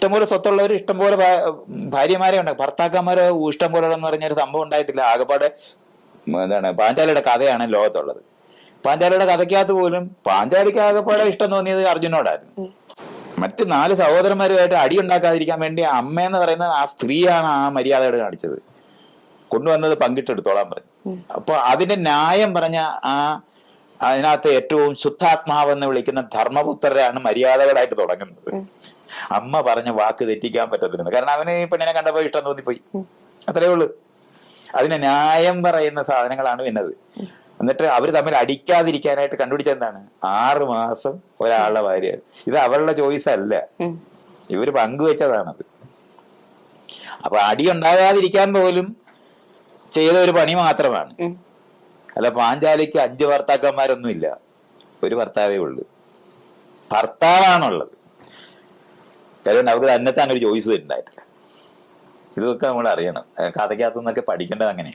ഇഷ്ടംപോലെ സ്വത്തുള്ളവർ ഇഷ്ടംപോലെ ഭാര്യമാരെ ഉണ്ട്, ഭർത്താക്കന്മാരെ ഇഷ്ടം പോലെ എന്ന് പറഞ്ഞൊരു സംഭവം ഉണ്ടായിട്ടില്ല. ആകെപ്പാടെ എന്താണ് പാഞ്ചാലിയുടെ കഥയാണ് ലോകത്തുള്ളത്. പാഞ്ചാലിയുടെ കഥയ്ക്കകത്ത് പോലും പാഞ്ചാലിക്ക് ആകെപ്പാടെ ഇഷ്ടം തോന്നിയത് അർജുനോടായിരുന്നു. മറ്റ് 4 സഹോദരന്മാരുമായിട്ട് അടി ഉണ്ടാക്കാതിരിക്കാൻ വേണ്ടി അമ്മയെന്ന് പറയുന്ന ആ സ്ത്രീയാണ് ആ മര്യാദയോട് കാണിച്ചത്. കൊണ്ടുവന്നത് പങ്കിട്ടെടുത്തോളാൻ പറഞ്ഞു. അപ്പൊ അതിന്റെ ന്യായം പറഞ്ഞ അതിനകത്ത് ഏറ്റവും ശുദ്ധാത്മാവെന്ന് വിളിക്കുന്ന ധർമ്മപുത്രരാണ് മര്യാദകളായിട്ട് തുടങ്ങുന്നത്. അമ്മ പറഞ്ഞ വാക്ക് തെറ്റിക്കാൻ പറ്റത്തില്ല, കാരണം അവന് ഈ പെണ്ണിനെ കണ്ടപ്പോ ഇഷ്ടം തോന്നിപ്പോയി, അത്രേ ഉള്ളു. അതിന് ന്യായം പറയുന്ന സാധനങ്ങളാണ് പിന്നത്. എന്നിട്ട് അവർ തമ്മിൽ അടിക്കാതിരിക്കാനായിട്ട് കണ്ടുപിടിച്ചെന്താണ് 6 മാസം ഒരാളുടെ ഭാര്യ. ഇത് അവളുടെ ചോയ്സ് അല്ല, ഇവര് പങ്കുവെച്ചതാണത്. അപ്പൊ അടി ഉണ്ടാകാതിരിക്കാൻ പോലും ചെയ്ത ഒരു പണി മാത്രമാണ്. അല്ല, പാഞ്ചാലിക്ക് 5 ഭർത്താക്കന്മാരൊന്നുമില്ല, ഒരു ഭർത്താവേ ഉള്ളു, ഭർത്താവാണുള്ളത്. കാരണം അവർക്ക് തന്നെത്താൻ ഒരു ചോയ്സ് ഉണ്ടായിട്ടില്ല. ഇതൊക്കെ നമ്മൾ അറിയണം, കഥയ്ക്കകത്തുനിന്നൊക്കെ പഠിക്കേണ്ടത് അങ്ങനെ.